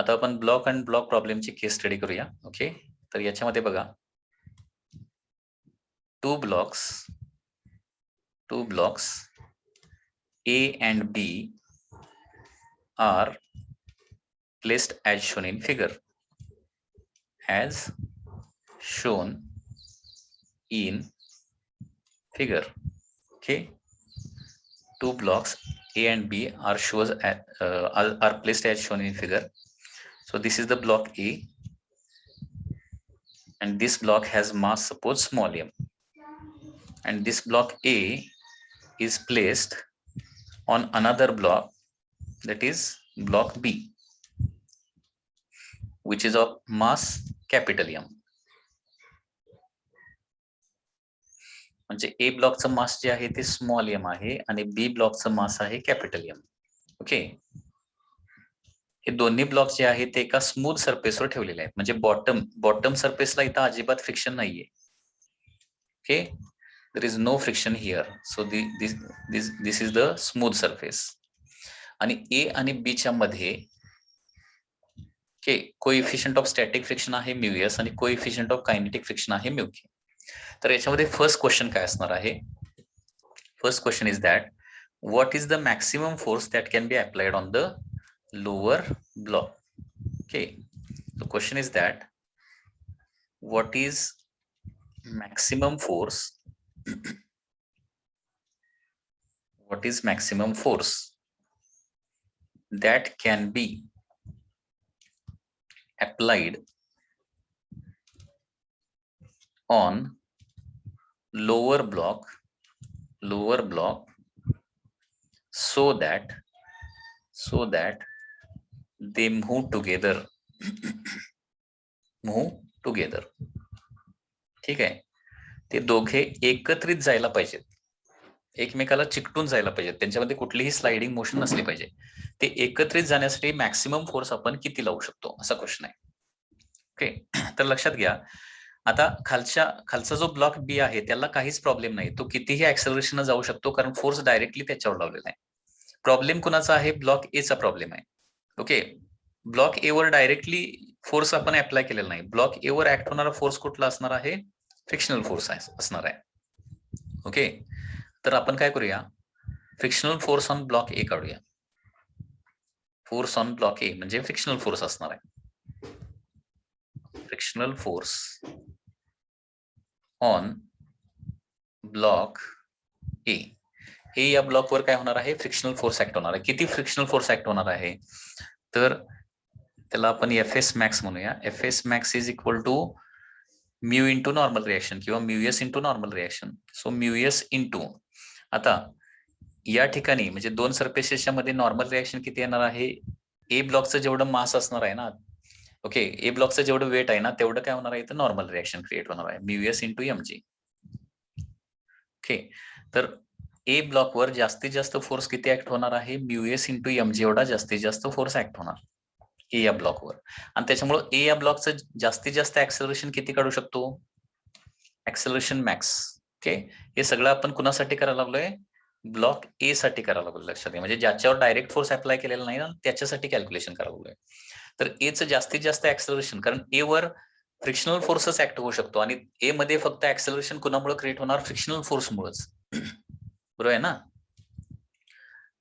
आता आपण block and block प्रॉब्लेमची केस स्टडी करूया. ओके, तर याच्यामध्ये बघा, two blocks A and B are placed as shown in figure. As shown in figure. Okay, two blocks A and B are placed as shown in figure. So this is the block A, and this block has mass, suppose small m, and this block A is placed on another block, that is block B, which is of mass capital M. म्हणजे ए ब्लॉकचं मास जे आहे ते small M आहे आणि बी ब्लॉकचं मास आहे capital M. Okay, हे दोन्ही block जे आहे ते एका स्मूथ सरफेसवर ठेवलेले आहेत. म्हणजे बॉटम सरफेसला इथं अजिबात फ्रिक्शन नाहीये. Okay, there is no friction here. So this is the smooth surface. आणि ए आणि बी च्या मध्ये कोएफिशियंट ऑफ स्टॅटिक फ्रिक्शन आहे म्यू एस आणि कोएफिशियंट ऑफ कायनेटिक फ्रिक्शन आहे म्यू के. तर याच्यामध्ये फर्स्ट क्वेश्चन काय असणार आहे? First question is that what is the maximum force that can be applied on the lower block. Okay, the question is that what is maximum force, what is maximum force that can be applied on lower block so that they move together. ठीक आहे, ते दोघे एकत्रित जायला पाहिजेत, एकमेकाला चिकटून जायला पाहिजेत, त्यांच्यामध्ये कुठलीही स्लाइडिंग मोशन नसली पाहिजे. ते एकत्रित जाण्यासाठी मॅक्सिमम फोर्स आपण किती लावू शकतो असा क्वेश्चन आहे. ओके, तर लक्षात घ्या, आता खालचा जो ब्लॉक बी आहे त्याला काहीच प्रॉब्लेम नाही, तो कितीही ऍक्सेलरेशन जाऊ शकतो कारण फोर्स डायरेक्टली त्याच्यावर लावलेला आहे. प्रॉब्लेम कुणाचा आहे? ब्लॉक ए चा प्रॉब्लेम आहे. ओके, ब्लॉक ए वर डायरेक्टली फोर्स आपण अप्लाय केलेला नाही. ब्लॉक ए वर ऍक्ट होणारा फोर्स कुठला असणार आहे? फ्रिक्शनल फोर्स असणार आहे. ओके, तर आपण काय करूया, frictional force on block A काढूया. फोर्स ऑन ब्लॉक ए म्हणजे फ्रिक्शनल फोर्स असणार आहे. Frictional force on block A. A या ब्लॉकवर काय होणार आहे? फ्रिक्शनल फोर्स ऍक्ट होणार आहे. किती फ्रिक्शनल फोर्स ऍक्ट होणार आहे? तर त्याला आपण एफ एस मॅक्स म्हणूया. F S max is equal to mu into normal reaction किंवा mu S into normal reaction. So mu S into, आता या ठिकाणी म्हणजे दोन सरफेसेसच्या मध्ये नॉर्मल रिएक्शन किती येणार आहे? ए ब्लॉकचं जेवढं मास असणार आहे ना, ओके, ए ब्लॉकचं जेवढं वेट आहे ना तेवढं काय होणार आहे? तर नॉर्मल रिएक्शन क्रिएट होणार आहे, mu S into M G. Okay, तर ए ब्लॉकवर जास्तीत जास्त फोर्स किती ऍक्ट होणार आहे? Mu S into M G एवढा जास्तीत जास्त फोर्स ऍक्ट होणार ए या ब्लॉकवर. आणि त्याच्यामुळे ए या ब्लॉकचं जास्तीत जास्त ऍक्सेलरेशन किती काढू शकतो? Acceleration max. ओके, हे सगळं आपण कुणासाठी करायला लागलोय? ब्लॉक ए साठी करायला लागलोय. लक्षात घ्या, म्हणजे ज्याच्यावर डायरेक्ट फोर्स अप्लाय केलेला नाही ना त्याच्यासाठी कॅल्क्युलेशन करायला लागलोय. तर एचं जास्तीत जास्त ऍक्सेलरेशन, कारण ए वर फ्रिक्शनल फोर्सच ऍक्ट होऊ शकतो आणि ए मध्ये फक्त ऍक्सेलरेशन कुणामुळे क्रिएट होणार? फ्रिक्शनल फोर्समुळेच. बरोबर आहे ना?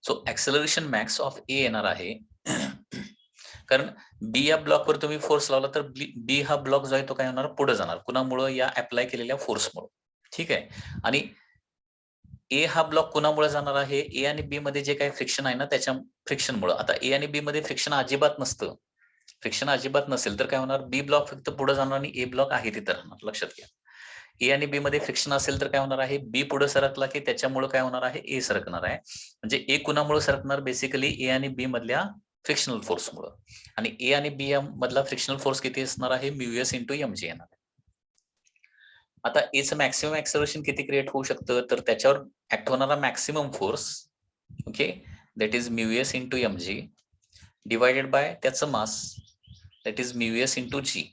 सो ऍक्सेलरेशन मॅक्स ऑफ ए येणार आहे कारण बी या ब्लॉकवर तुम्ही फोर्स लावला तर बी हा ब्लॉक जो आहे तो काय होणार? पुढे जाणार. कुणामुळे? या अप्लाय केलेल्या फोर्समुळे. ठीक आहे, आणि ए हा ब्लॉक कुणामुळे जाणार आहे? ए आणि बी मध्ये जे काही फ्रिक्शन आहे ना त्याच्या फ्रिक्शनमुळे. आता ए आणि बी मध्ये फ्रिक्शन अजिबात नसतं, फ्रिक्शन अजिबात नसेल तर काय होणार? बी ब्लॉक फक्त पुढे जाणार आणि ए ब्लॉक आहे तिथं राहणार. लक्षात घ्या, ए आणि बी मध्ये फ्रिक्शन असेल तर काय होणार आहे? बी पुढे सरकला की त्याच्यामुळे काय होणार आहे? ए सरकणार आहे. म्हणजे ए कुणामुळे सरकणार? बेसिकली ए आणि बी मधल्या फ्रिक्शनल फोर्समुळे. आणि ए आणि बी मधला फ्रिक्शनल फोर्स किती असणार आहे? Mu S into M G येणार आहे. आता एचं मॅक्सिमम ऍक्सेलरेशन किती क्रिएट होऊ शकतं? तर त्याच्यावर ऍक्ट होणारा maximum force, okay, that is mu S into M g divided by त्याचं mass, that is mu S into g.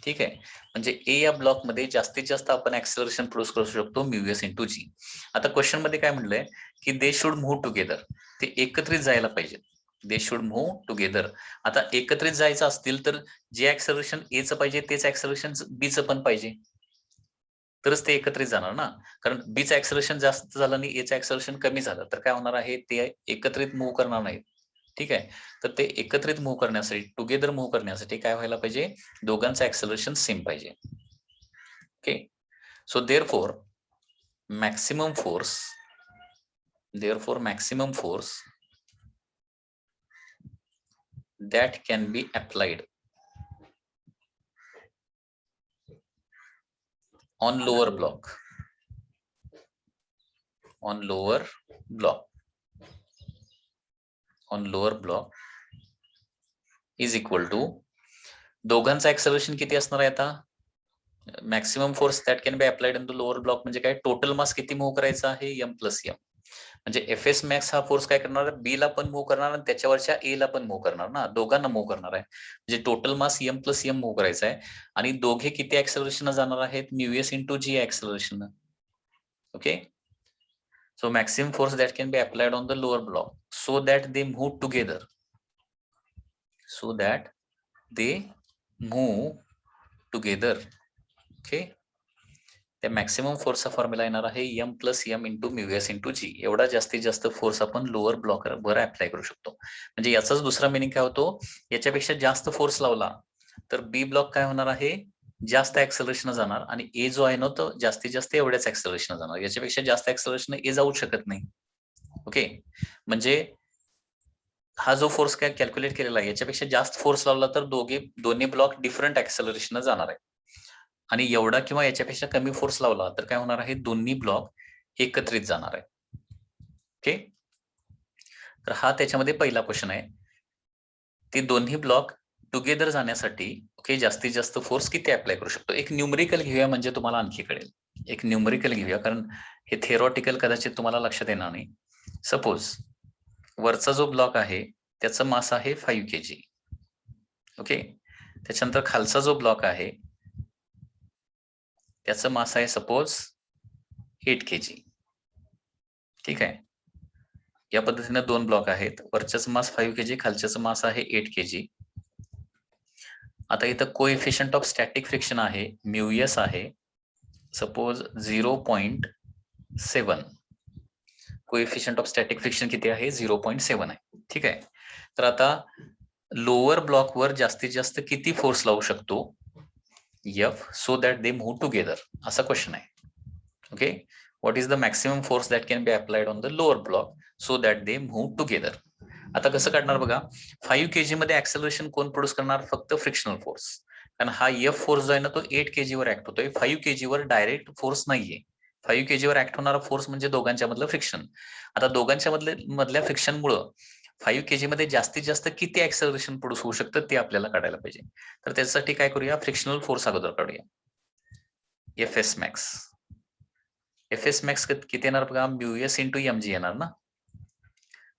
ठीक आहे, म्हणजे ए या ब्लॉक मध्ये जास्तीत जास्त आपण ऍक्सेलरेशन प्रोड्यूस करू शकतो म्यू एस इंटू जी. आता क्वेश्चन मध्ये काय म्हणलंय की दे शुड मूव्ह टुगेदर, ते एकत्रित जायला पाहिजे. They should move together. आता एकत्रित जायचं असतील तर जे ऍक्सलरेशन एचं पाहिजे तेच ऍक्सलरेशन बीचं पण पाहिजे, तरच ते एकत्रित जाणार ना. कारण बीचं ऍक्सलरेशन जास्त झालं आणि एचं ऍक्सलरेशन कमी झालं तर काय होणार आहे, ते एकत्रित मूव्ह करणार नाहीत. ठीक आहे, तर ते एकत्रित मूव्ह करण्यासाठी, टुगेदर मूव्ह करण्यासाठी काय व्हायला पाहिजे, दोघांचं ऍक्सलरेशन सेम पाहिजे. Okay, so therefore maximum force that can be applied on lower block is equal to, दोघांचं ऍक्सलरेशन किती असणार आहे आता, maximum force that can be applied in the lower block म्हणजे काय, टोटल मास किती मूव्ह करायचा आहे, m प्लस m. म्हणजे एफएस मॅक्स हा फोर्स काय करणार, बी ला पण मूव्ह करणार आणि त्याच्यावरच्या ए ला पण मूव्ह करणार ना, दोघांना मूव्ह करणार आहे. म्हणजे total mass m plus m move करायचा आहे आणि दोघे किती ऍक्सलरेशन जाणार आहेत, mu S into G acceleration. Okay, so maximum force that can be applied on the lower block so that they move together. Okay, त्या मॅक्सिमम फोर्सचा formula येणार आहे m plus m into mu S into G. एवढा जास्तीत जास्त force आपण lower ब्लॉकवर apply करू शकतो. म्हणजे याचाच दुसरा मिनिंग काय होतो, याच्यापेक्षा जास्त फोर्स लावला तर बी ब्लॉक काय होणार आहे, जास्त ऍक्सलरेशन जाणार आणि ए जो आहे ना तो जास्तीत जास्त एवढ्याच ऍक्सलरेशन जाणार, याच्यापेक्षा जास्त ऍक्सलरेशन ए जाऊ शकत नाही. ओके, म्हणजे हा जो फोर्स काय कॅल्क्युलेट केलेला आहे याच्यापेक्षा जास्त फोर्स लावला तर दोन्ही ब्लॉक डिफरंट ऍक्सलरेशन जाणार आहे आणि एवढा किंवा याच्यापेक्षा कमी फोर्स लावला तर काय होणार आहे, दोन्ही ब्लॉक एकत्रित जाणार आहे. ओके, तर हा त्याच्यामध्ये पहिला क्वेश्चन आहे, ते दोन्ही ब्लॉक टुगेदर जाण्यासाठी ओके जास्तीत जास्त फोर्स किती अप्लाय करू शकतो. एक न्यूमरिकल घेऊया म्हणजे तुम्हाला आणखी कळेल. एक न्यूमरिकल घेऊया कारण हे थिअरॉटिकल कदाचित तुम्हाला लक्षात येणार नाही. सपोज वरचा जो ब्लॉक आहे त्याचं मास आहे 5 kg. ओके, त्याच्यानंतर खालचा जो ब्लॉक आहे त्याचं मास आहे सपोज 8 kg. ठीक आहे, या पद्धतीने दोन ब्लॉक आहेत, वरच्याच मास 5 kg, खालच्याच मास आहे 8 kg. आता इथं कोएफिशियंट ऑफ स्टॅटिक फ्रिक्शन आहे म्यू एस आहे suppose 0.7. Coefficient of static friction किती आहे, 0.7 आहे. ठीक आहे, तर आता लोअर ब्लॉकवर जास्तीत जास्त किती फोर्स लावू शकतो F so that they move together, असा क्वेश्चन आहे. Okay, what is the maximum force that can be applied on the lower block so that they move together. आता कसं काढणार बघा, 5 kg मध्ये ऍक्सलरेशन कोण प्रोड्यूस करणार, फक्त फ्रिक्शनल फोर्स. कारण हा एफ फोर्स जो आहे ना तो 8 kg वर ऍक्ट होतोय, 5 kg वर डायरेक्ट फोर्स नाहीये. 5 kg वर ऍक्ट होणारा फोर्स म्हणजे दोघांच्या मधलं फ्रिक्शन. आता दोघांच्या मधल्या फ्रिक्शनमुळं 5 kg मध्ये जास्तीत जास्त किती ऍक्सलरेशन प्रोड्यूस होऊ शकतं ते आपल्याला काढायला पाहिजे. तर त्याच्यासाठी काय करूया, फ्रिक्शनल फोर्स अगोदर काढूया. एफ एस मॅक्स किती येणार बघा, mu S into M G येणार ना.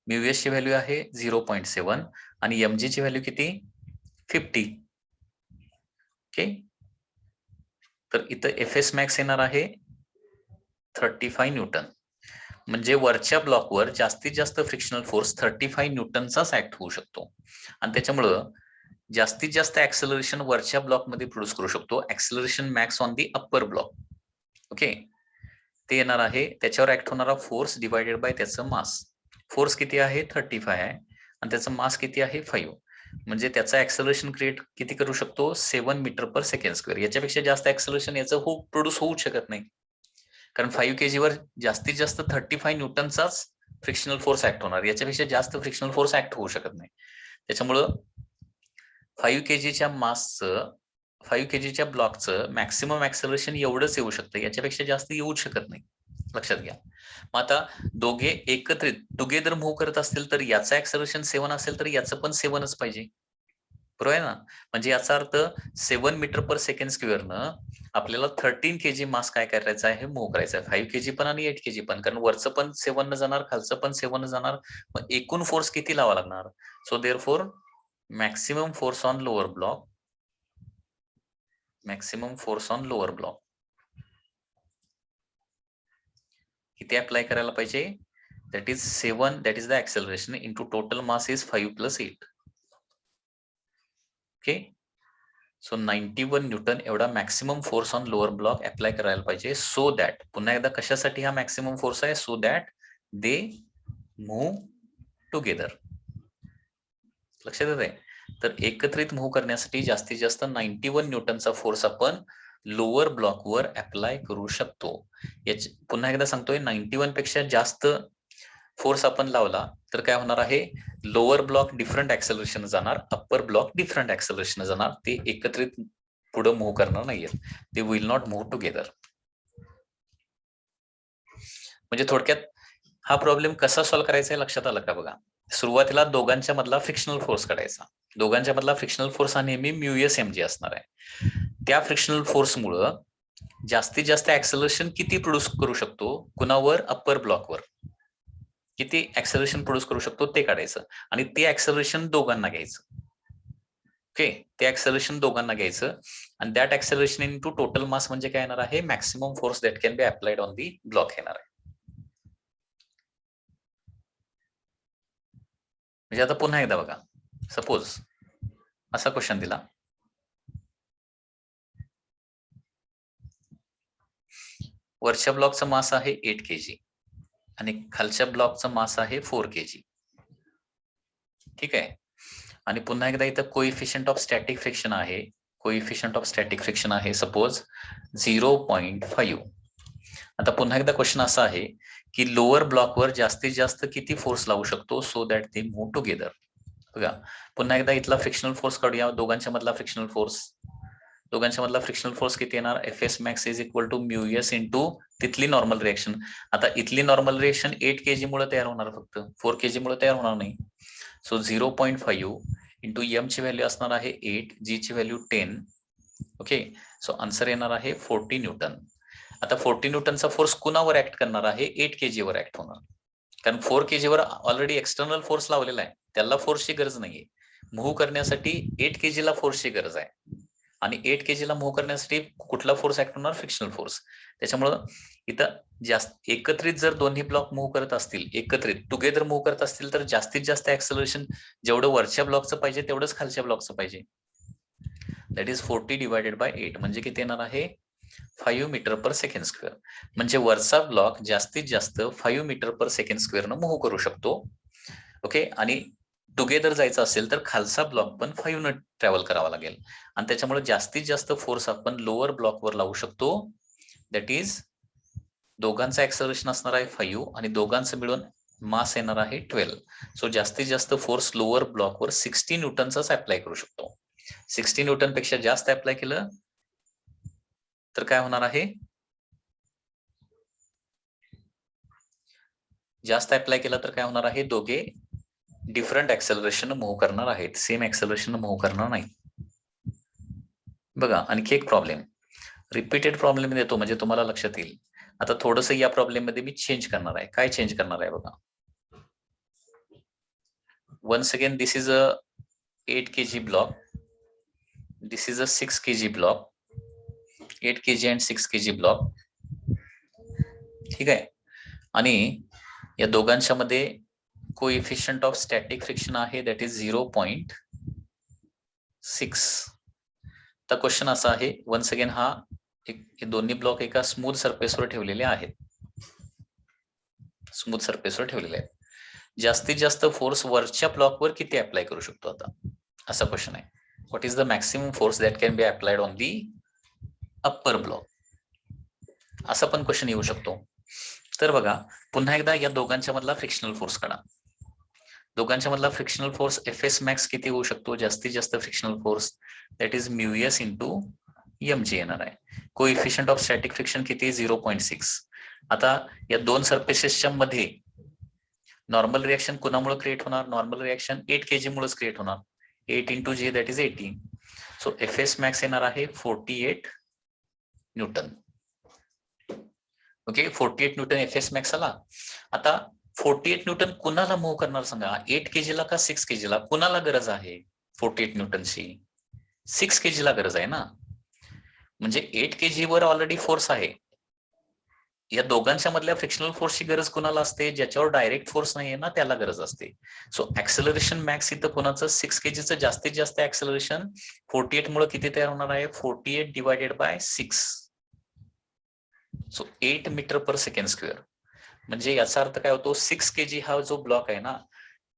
म्यू एस ची व्हॅल्यू आहे 0.7 आणि एम जी ची व्हॅल्यू किती, 50. ओके, तर इथं एफ एस मॅक्स येणार आहे 35 न्यूटन. म्हणजे वरच्या ब्लॉकवर जास्तीत जास्त फ्रिक्शनल फोर्स 35 न्यूटनचाच ऍक्ट होऊ शकतो आणि त्याच्यामुळं जास्तीत जास्त ऍक्सलरेशन वरच्या ब्लॉकमध्ये प्रोड्यूस करू शकतो. Acceleration max on the upper block. Okay, ते येणार आहे त्याच्यावर ऍक्ट होणारा फोर्स डिवायडेड बाय त्याचं मास. फोर्स किती आहे, 35 आहे आणि त्याचं मास किती आहे, 5. म्हणजे त्याचा ऍक्सलरेशन क्रिएट किती करू शकतो, 7 मीटर पर सेकंड स्क्वेअर. याच्यापेक्षा जास्त ऍक्सलरेशन याचं प्रोड्यूस होऊ शकत नाही कारण 5 kg वर जास्तीत जास्त 35 न्यूटनचाच फ्रिक्शनल फोर्स ऍक्ट होणार, याच्यापेक्षा जास्त फ्रिक्शनल फोर्स ऍक्ट होऊ शकत नाही. त्याच्यामुळं 5 kgच्या मासचं 5 kgच्या ब्लॉकचं मॅक्सिमम ऍक्सलरेशन एवढंच येऊ शकतं, याच्यापेक्षा जास्त येऊ शकत नाही, लक्षात घ्या. मग आता दोघे एकत्रित टुगेदर मूव्ह करत असतील तर याचं ऍक्सलरेशन 7 असेल तर याचं पण 7च पाहिजे, बरोबर आहे ना. म्हणजे याचा अर्थ 7 मीटर पर सेकंड स्क्वेअरनं आपल्याला 13 kg मास काय करायचा आहे, मूव्ह करायचा आहे. 5 kg पण आणि 8 kg पण, कारण वरचं पण 7 न जाणार, खालचं पण 7 न जाणार. मग एकूण फोर्स किती लावा लागणार. So therefore maximum force on lower block किती अप्लाय करायला पाहिजे, that is 7, that is the acceleration, into total mass is 5 plus 8. Okay, so 91 newton एवढा maximum force on lower block apply करायला पाहिजे, सो दॅट, पुन्हा एकदा कशासाठी हा मॅक्सिमम फोर्स आहे, so that they move together. लक्षात येत आहे? तर एकत्रित मूव्ह करण्यासाठी जास्तीत जास्त 91 न्यूटनचा फोर्स आपण लोअर ब्लॉकवर अप्लाय करू शकतो. पुन्हा एकदा सांगतोय, 91 पेक्षा जास्त फोर्स आपण लावला तर काय होणार आहे, लोअर ब्लॉक डिफरंट ऍक्सेलरेशन जाणार, अप्पर ब्लॉक डिफरंट ऍक्सेलरेशन जाणार, ते एकत्रित पुढे मूव्ह करणार नाहीये, ते विल नॉट मूव्ह टुगेदर. म्हणजे थोडक्यात हा प्रॉब्लेम कसा सॉल्व्ह करायचा आहे लक्षात आलं का? बघा, सुरुवातीला दोघांच्या मधला फ्रिक्शनल फोर्स काढायचा. दोघांच्या मधला फ्रिक्शनल फोर्स हा नेहमी μs-mg असणार आहे. त्या फ्रिक्शनल फोर्समुळे जास्तीत जास्त ऍक्सेलरेशन किती प्रोड्यूस करू शकतो, कुणावर, अप्पर ब्लॉकवर किती ऍक्सेलरेशन प्रोड्यूस करू शकतो ते काढायचं, आणि ते ऍक्सेलरेशन दोघांना घ्यायचं. ओके, ते ऍक्सेलरेशन दोघांना घ्यायचं, आणि that acceleration into total mass म्हणजे काय येणार आहे, maximum force that can be applied on the block येणार आहे. म्हणजे आता पुन्हा एकदा बघा, सपोज असा क्वेश्चन दिला, वरच्या ब्लॉकचा मास आहे 8 kg आणि खालच्या ब्लॉकचा मास आहे 4 kg. ठीक आहे, आणि पुन्हा एकदा इथं कोइफिशियंट ऑफ स्टॅटिक फ्रिक्शन आहे, कोइफिशियंट ऑफ स्टॅटिक फ्रिक्शन आहे सपोज 0.5. आता पुन्हा एकदा क्वेश्चन असा आहे की लोअर ब्लॉकवर जास्तीत जास्त किती फोर्स लावू शकतो, so that they move together. बघा, पुन्हा एकदा इथला फ्रिक्शनल फोर्स काढूया, दोघांच्या मधला फ्रिक्शनल फोर्स. दोघांच्या मधला फ्रिक्शनल फोर्स किती येणार, Fs max is equal to μs into तिथली नॉर्मल रिएक्शन. आता इथली नॉर्मल रिएक्शन 8 kg मुळे तयार होणार, फक्त 4 kg मुळे तयार होणार नाही. सो 0.5 इंटू m ची व्हॅल्यू असणार आहे 8, g ची व्हॅल्यू 10. ओके, सो आन्सर येणार आहे 40 न्यूटन. आता 40 न्यूटनचा फोर्स कुणावर ऍक्ट करणार आहे, 8 kg वर ऍक्ट होणार, कारण 4 kg were already external force लावलेला आहे, त्याला फोर्सची गरज नाहीये. मूव्ह करण्यासाठी 8 kg ला फोर्सची गरज आहे, आणि 8 kg ला मूव्ह करण्यासाठी कुठला फोर्स ऍक्ट होणार, फ्रिक्शनल फोर्स. त्याच्यामुळं इथं जास्त एकत्रित जर दोन्ही ब्लॉक मूव्ह करत असतील, एकत्रित टुगेदर मूव्ह करत असतील, तर जास्तीत जास्त ऍक्सेलरेशन जेवढं वरच्या ब्लॉकचं पाहिजे तेवढंच खालच्या ब्लॉकचं पाहिजे. दॅट इज 40 डिवायडेड बाय 8 म्हणजे किती येणार आहे, 5 मीटर पर सेकंड स्क्वेअर. म्हणजे वरचा ब्लॉक जास्तीत जास्त 5 मीटर पर सेकंड स्क्वेअर न मूव्ह करू शकतो. ओके, आणि टुगेदर जायचं असेल तर खालचा ब्लॉक पण 5 न ट्रॅव्हल करावा लागेल, आणि त्याच्यामुळे जास्तीत जास्त फोर्स आपण लोअर ब्लॉकवर लावू शकतो. दॅट इज दोघांचं ऍक्सेलरेशन असणार आहे 5 आणि दोघांचं मिळून मास येणार आहे 12. सो जास्तीत जास्त फोर्स लोअर ब्लॉकवर 60 न्यूटनचाच अप्लाय करू शकतो. 60 न्यूटन पेक्षा जास्त अप्लाय केलं तर काय होणार आहे, जास्त अप्लाय केला तर काय होणार आहे, दोघे डिफरंट ऍक्सेलरेशन मूव्ह करणार आहेत, सेम ऍक्सेलरेशन मूव्ह करणार नाही. बघा, आणखी एक प्रॉब्लेम, रिपीटेड प्रॉब्लेम देतो म्हणजे तुम्हाला लक्षात येईल. आता थोडस या प्रॉब्लेम मध्ये मी चेंज करणार आहे. काय चेंज करणार आहे बघा, once again this is a 8 kg block, this is a 6 kg block, 8 kg and 6 kg block. ठीक आहे, आणि या दोघांच्या मध्ये कोइफिशियंट ऑफ स्टॅटिक फ्रिक्शन आहे, दॅट इज 0.6. तर क्वेश्चन असा आहे, वन्स अगेन हे दोन्ही ब्लॉक एका स्मूथ सरफेसवर ठेवलेले आहेत, स्मूथ सरफेसवर ठेवलेले आहेत. जास्तीत जास्त फोर्स वरच्या ब्लॉकवर किती अप्लाय करू शकतो, आता असा क्वेश्चन आहे. What is the maximum force that can be applied on the upper block, असा पण क्वेश्चन येऊ शकतो. तर बघा, पुन्हा एकदा या दोघांच्या मधला फ्रिक्शनल फोर्स काढा. दोघांच्या मधला फ्रिक्शनल फोर्स Fs max किती होऊ शकतो, जास्तीत जास्त frictional force that is μs into mg येणार आहे. कोइफिशियंट ऑफ स्टॅटिक फ्रिक्शन किती, 0.6. आता या दोन सरफेसेसच्या मध्ये नॉर्मल रिएक्शन कुणामुळे क्रिएट होणार, नॉर्मल रिएक्शन 8 kg मुळेच क्रिएट होणार, 8 इंटू जे that is 80. So Fs max येणार आहे 48 Newton. Okay, 48 Newton Fs max आला. आता 48 न्यूटन कुणाला मूव्ह करणार सांगा, 8 kg ला का 6 kg ला, कुणाला गरज आहे 48 न्यूटनची, 6 kg ला गरज आहे ना. म्हणजे 8 kg वर ऑलरेडी फोर्स आहे, या दोघांच्या मधल्या फ्रिक्शनल फोर्सची गरज कोणाला असते? ज्याच्यावर डायरेक्ट फोर्स नाहीये ना त्याला गरज असते. सो ऍक्सेलरेशन मॅक्स इथं कोणाचं 6 kgचं जास्तीत जास्त ऍक्सेलरेशन 48 मुळे किती तयार होणार आहे? 48 divided by 6. So 8 metre per second square. म्हणजे याचा अर्थ काय होतो? 6 kg हा जो ब्लॉक आहे ना,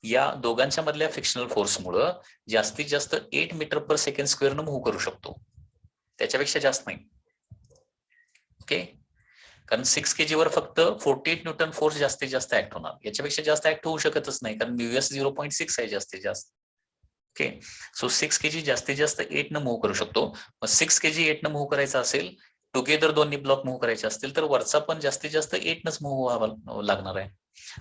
या दोघांच्या मधल्या फ्रिक्शनल फोर्समुळे जास्तीत जास्त 8 metre per second square move करू शकतो, त्याच्यापेक्षा जास्त नाही. ओके, कारण 6 kg वर फक्त 48 न्यूटन फोर्स जास्तीत जास्त ऍक्ट होणार, याच्यापेक्षा जास्त ऍक्ट होऊ शकतच नाही, कारण म्यूएस 0.6 आहे जास्तीत जास्त. ओके, सो 6 kg जास्तीत जास्त 8 न मूव्ह करू शकतो. मग 6 kg 8 न मूव्ह करायचा असेल, टुगेदर दोन्ही ब्लॉक मूव्ह करायचे असतील, तर वरचा पण जास्तीत जास्त 8 नच मूव्ह व्हावा लागणार आहे.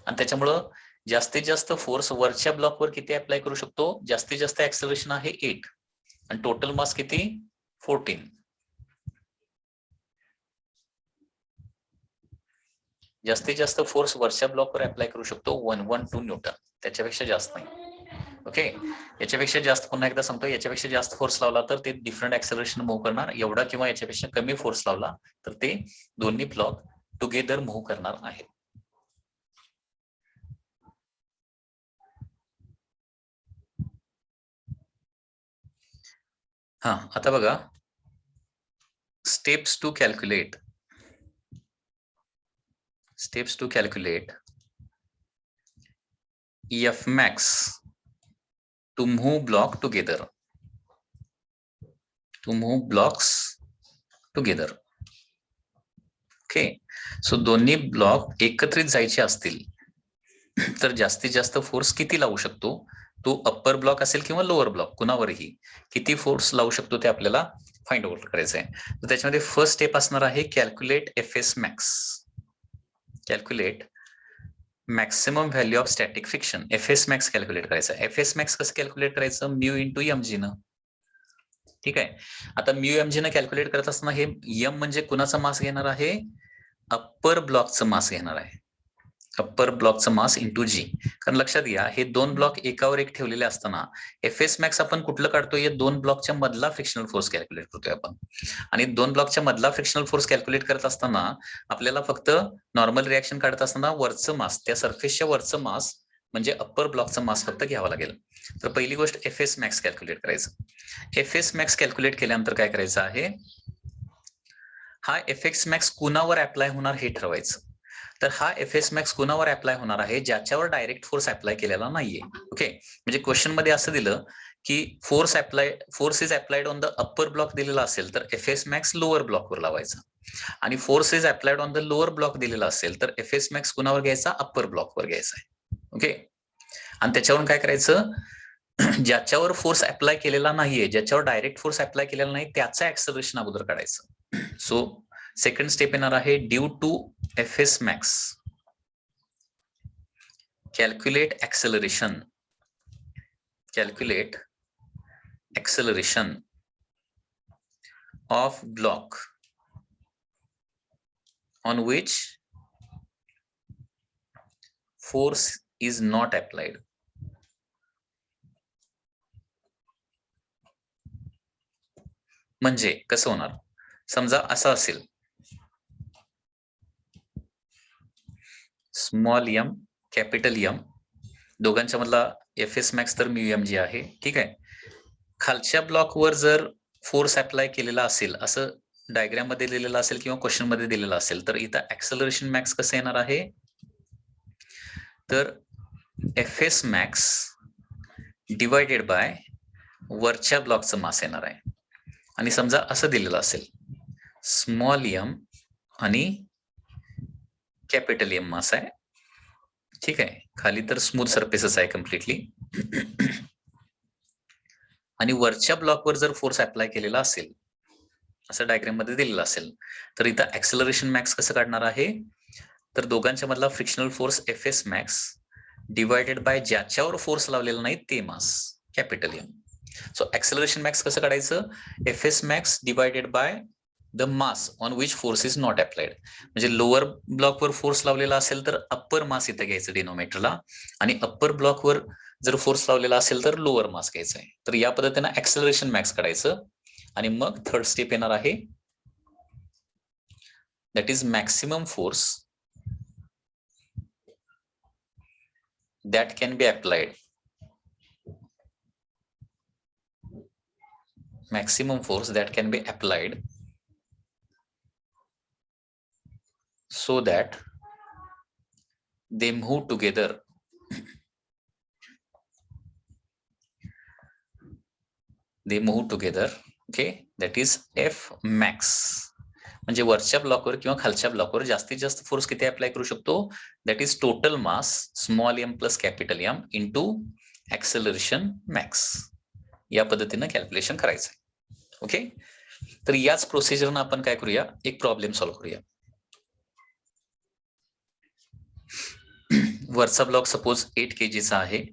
आणि त्याच्यामुळं जास्तीत जास्त फोर्स वरच्या ब्लॉकवर किती अप्लाय करू शकतो? जास्तीत जास्त ऍक्सेलरेशन आहे 8 आणि टोटल मास किती? 14. जास्तीत जास्त फोर्स वरच्या ब्लॉकवर अप्लाय करू शकतो 112 न्यूटन, त्याच्यापेक्षा जास्त नाही. ओके, याच्यापेक्षा जास्त, पुन्हा एकदा सांगतो, याच्यापेक्षा जास्त फोर्स लावला तर ते डिफरंट ऍक्सेलरेशन मूव्ह करणार. एवढा किंवा याच्यापेक्षा कमी फोर्स लावला तर ते दोन्ही ब्लॉक टुगेदर मूव्ह करणार आहेत. हा, आता बघा, steps to calculate F max to move block together. Okay, so दोन्ही ब्लॉक एकत्रित जायचे असतील तर जास्तीत जास्त फोर्स किती लावू शकतो? तो अप्पर ब्लॉक असेल किंवा लोअर ब्लॉक, कुणावरही किती फोर्स लावू शकतो ते आपल्याला फाइंड आउट करायचं आहे. तर त्याच्यामध्ये फर्स्ट स्टेप असणार आहे calculate FS max. Calculate maximum value of static friction. FS max calculate करायचं. FS मॅक्स कसं कॅल्क्युलेट करायचं? म्यू इंटू mg न. ठीक आहे, आता म्यू mg न कॅल्क्युलेट करत असताना हे m म्हणजे कुणाचा मास घेणार आहे? अप्पर ब्लॉकचं मास घेणार आहे. अप्पर ब्लॉकचं मास इंटू जी. कारण लक्षात घ्या, हे दोन ब्लॉक एकावर एक ठेवलेले असताना FS मॅक्स आपण कुठलं काढतोय? दोन ब्लॉकच्या मधला फ्रिक्शनल फोर्स कॅल्क्युलेट करतोय आपण. आणि दोन ब्लॉकच्या मधला फ्रिक्शनल फोर्स कॅल्क्युलेट करत असताना आपल्याला फक्त नॉर्मल रिॲक्शन काढत असताना वरचं मास, त्या सरफेसच्या वरचं मास म्हणजे अप्पर ब्लॉकचं मास फक्त घ्यावं लागेल. तर पहिली गोष्ट FS मॅक्स कॅल्क्युलेट करायचं. FS मॅक्स कॅल्क्युलेट केल्यानंतर काय करायचं आहे? हा FX मॅक्स कुणावर अप्लाय होणार हे ठरवायचं. तर हा FS मॅक्स कुणावर अप्लाय होणार आहे? ज्याच्यावर डायरेक्ट फोर्स अप्लाय केलेला नाहीये. ओके, म्हणजे क्वेश्चन मध्ये असं दिलं की force is applied on the upper block दिलेला असेल तर FS मॅक्स लोअर ब्लॉकवर लावायचा, आणि force is applied on the lower block दिलेला असेल तर FS मॅक्स कुणावर घ्यायचा? अप्पर ब्लॉकवर घ्यायचा आहे. ओके, आणि त्याच्यावरून काय करायचं? ज्याच्यावर फोर्स अप्लाय केलेला नाहीये, ज्याच्यावर डायरेक्ट फोर्स अप्लाय केलेला नाही, त्याचा ऍक्सेलरेशन अगोदर काढायचं. सो सेकंड स्टेप येणार आहे due to FS max calculate acceleration of block on which force is not applied. म्हणजे कसं होणार? समजा असं असेल, स्मॉल m कॅपिटल M, दोघांच्या मधला FS मॅक्स तर म्यू mg आहे. ठीक आहे, खालच्या ब्लॉकवर जर फोर्स अप्लाय केलेला असेल, असं डायग्राम मध्ये दिलेलं असेल किंवा क्वेश्चन मध्ये दिलेलं असेल, तर इथं ऍक्सेलरेशन मॅक्स कसं येणार आहे? तर FS मॅक्स डिवायडेड बाय वरच्या ब्लॉकचं मास येणार आहे. आणि समजा असं दिलेलं असेल, स्मॉल m आणि कॅपिटल M मास आहे. ठीक आहे, खाली तर स्मूथ सरफेसच आहे कम्प्लिटली, आणि वरच्या ब्लॉकवर जर फोर्स अप्लाय केलेला असेल, असं डायग्राम मध्ये दिलेलं असेल, तर इथं ऍक्सेलरेशन मॅक्स कसं काढणार आहे? तर दोघांच्या मधला frictional force FS max divided by ज्याच्यावर फोर्स लावलेला नाही ते mass, capital M. So acceleration max कसं काढायचं? FS max divided by the mass on which force is not applied. म्हणजे लोअर ब्लॉकवर फोर्स लावलेला असेल तर अप्पर मास इथं घ्यायचं डिनोमिनेटरला, आणि अप्पर ब्लॉकवर जर फोर्स लावलेला असेल तर लोअर मास घ्यायचा आहे. तर या पद्धतीनं ऍक्सेलरेशन मॅक्स काढायचं. आणि मग थर्ड स्टेप येणार आहे that is maximum force that can be applied, maximum force that can be applied so that they move together okay, that is F max. म्हणजे वरच्या ब्लॉकवर किंवा खालच्या ब्लॉकवर जास्तीत जास्त फोर्स किती अप्लाय करू शकतो, that is total mass small M plus capital M into acceleration max. या पद्धतीने कॅल्क्युलेशन करायचं आहे. ओके, तर याच प्रोसिजरनं आपण काय करूया, एक प्रॉब्लेम सॉल्व्ह करूया. वरचा ब्लॉक सपोज 8 kgचा आहे,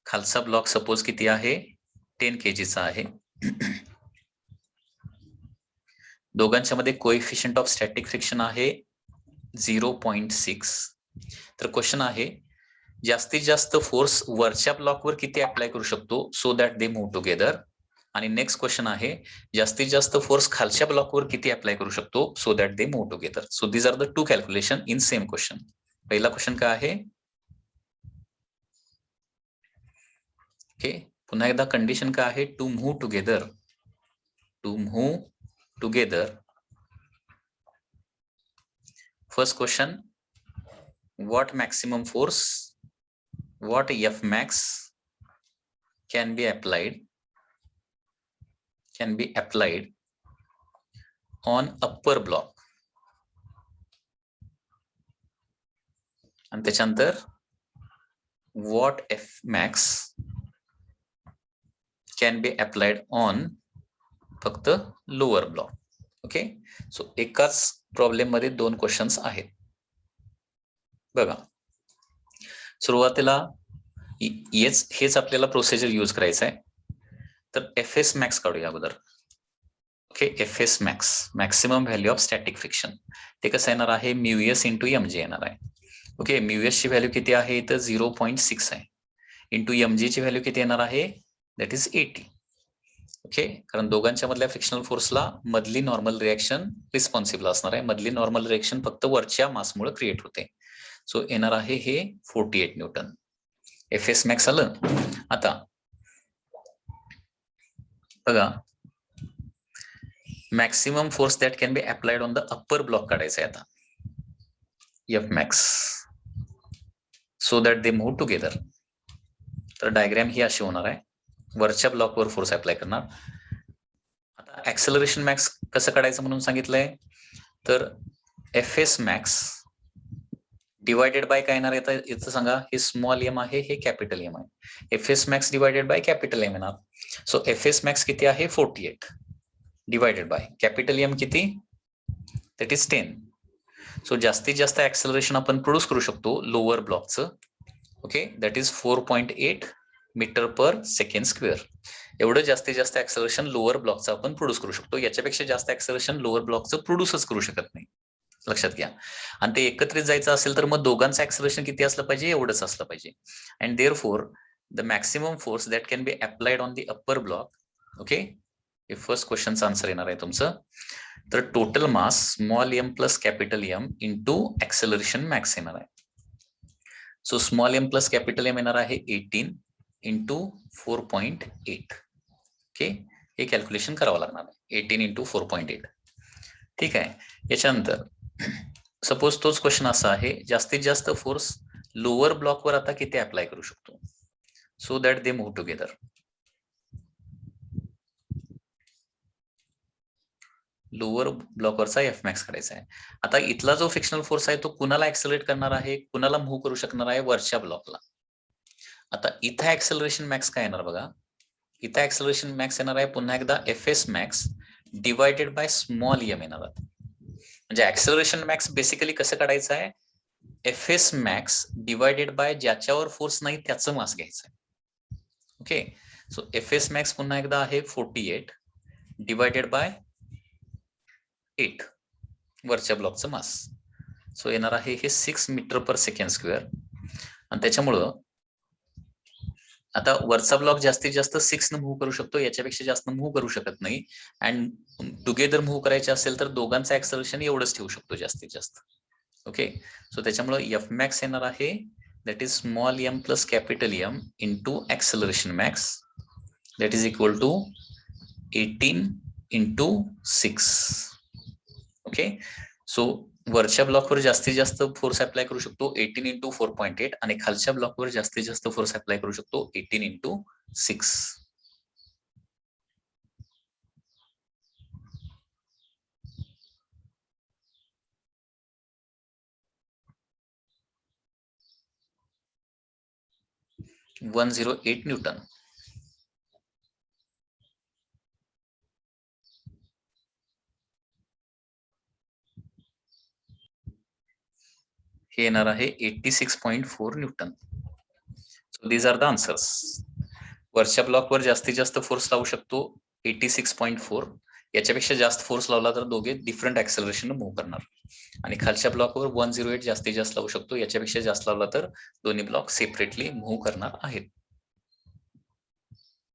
खालचा ब्लॉक सपोज किती आहे, 10 kgचा आहे. दोघांच्या मध्ये कोएफिशियंट ऑफ स्टॅटिक फ्रिक्शन आहे 0.6. तर क्वेश्चन आहे जास्तीत जास्त फोर्स वरच्या ब्लॉकवर किती अप्लाय करू शकतो so that they move together. आणि नेक्स्ट क्वेश्चन आहे जास्तीत जास्त फोर्स खालच्या ब्लॉकवर किती अप्लाय करू शकतो so that they move together. So these are the two calculation in same question. पहिला क्वेश्चन काय आहे, ओके, पुन्हा एकदा कंडिशन काय आहे, to move together, to move together. First question, what maximum force, what F max can be applied on upper block. आणि त्याच्यानंतर what F max can be applied on फक्त lower block. ओके, सो एकाच problem मध्ये दोन questions आहेत. बघा, सुरुवातीला हेच आपल्याला प्रोसिजर यूज करायचं आहे. तर एफएस मॅक्स काढूया अगोदर. Okay, FS max, maximum value of static friction, ते कसं येणार आहे, म्यूएस इंटू एमजी येणार आहे. ओके, म्यूएस ची व्हॅल्यू किती आहे, तर 0.6 आहे, इंटू एमजी ची व्हॅल्यू किती येणार आहे, दॅट इज 80. ओके, कारण दोघांच्या मधल्या फ्रिक्शनल फोर्सला मधली नॉर्मल रिएक्शन रिस्पॉन्सिबल असणार आहे. मधली नॉर्मल रिएक्शन फक्त वरच्या मासमुळे क्रिएट होते. सो येणार आहे हे 48 न्यूटन. एफएस मॅक्स आलं. आता बघा, maximum force that can be applied on the upper block काढायचं आहे आता, F max, so that they move together. तर डायग्राम ही अशी होणार आहे, वरच्या ब्लॉकवर फोर्स अप्लाय करणार. आता ऍक्सेलरेशन मॅक्स कसं काढायचं म्हणून सांगितलंय, तर F S max divided by काय येणार याचं सांगा, हे स्मॉल एम आहे, हे कॅपिटल एम आहे. F S max divided by capital M येणार. सो एफ एस मॅक्स किती आहे, 48 डिवायडेड बाय कॅपिटल एम किती, दॅट इज 10. सो जास्तीत जास्त ऍक्सेलरेशन आपण प्रोड्यूस करू शकतो लोअर ब्लॉकचं. Okay, that is 4.8 metre per second square. एवढं जास्तीत जास्त ऍक्सेलरेशन लोअर ब्लॉकचं आपण प्रोड्यूस करू शकतो. याच्यापेक्षा जास्त ऍक्सेलरेशन लोअर ब्लॉकचं प्रोड्यूसच करू शकत नाही, लक्षात घ्या. आणि ते एकत्रित जायचं असेल तर मग दोघांचं ऍक्सेलरेशन किती असलं पाहिजे, एवढंच असलं पाहिजे. And therefore the maximum force that can be applied on the upper block. Okay, हे फर्स्ट क्वेश्चनचं आन्सर येणार आहे तुमचं. तर total mass small M plus capital M into acceleration max येणार आहे. So small M plus capital M येणार आहे 18 इंटू 4.8. ओके, हे कॅल्क्युलेशन करावं लागणार आहे, 18 इंटू 4.8. ठीक आहे. याच्यानंतर सपोज तोच क्वेश्चन असा आहे, जास्तीत जास्त फोर्स लोअर ब्लॉकवर आता किती अप्लाय करू शकतो so that they move together. Lower ब्लॉकवरचा एफ मॅक्स काढायचा आहे. आता इथला जो फ्रिक्शनल फोर्स आहे तो कुणाला ऍक्सेलरेट करणार आहे, कुणाला मूव्ह करू शकणार आहे, वरच्या ब्लॉकला. आता इथं ऍक्सेलरेशन मॅक्स काय येणार बघा, इथं ऍक्सेलरेशन मॅक्स येणार आहे पुन्हा एकदा F S max divided by small M येणार आहे. म्हणजे ऍक्सेलरेशन मॅक्स बेसिकली कसं काढायचं आहे, F S max divided by ज्याच्यावर फोर्स नाही त्याचं मास घ्यायचं आहे. Okay, so F S max पुन्हा एकदा आहे 48 डिवायडेड बाय 8 वरच्या ब्लॉकचं मास. सो येणार आहे हे 6 मीटर पर सेकंड स्क्वेअर. आणि त्याच्यामुळं आता वरचा ब्लॉक जास्तीत जास्त 6 न मूव्ह करू शकतो, याच्यापेक्षा जास्त मूव्ह करू शकत नाही. अँड टुगेदर मूव्ह करायचे असेल तर दोघांचं ऍक्सलरेशन एवढंच ठेवू शकतो जास्तीत जास्त. ओके, सो त्याच्यामुळे एफ मॅक्स येणार आहे that is small M plus capital M into acceleration max that is equal to 18 into 6. Okay, so वरच्या ब्लॉकवर जास्तीत जास्त फोर्स अप्लाय करू शकतो 18 इंटू 4.8 आणि खालच्या ब्लॉकवर जास्तीत जास्त फोर्स अप्लाय करू शकतो 18 इंटू 6. $108 न्यूटन. हे येणार आहे 86.4 newton. So these are the answers. वरच्या ब्लॉकवर जास्तीत जास्त फोर्स लावू शकतो 86.4. याच्यापेक्षा जास्त फोर्स लावला तर दोघे डिफरंट ऍक्सलरेशन मूव्ह करणार. आणि खालच्या ब्लॉकवर 108 जास्तीत जास्त लावू शकतो, याच्यापेक्षा जास्त लावला तर दोन्ही ब्लॉक सेपरेटली मूव्ह करणार आहेत.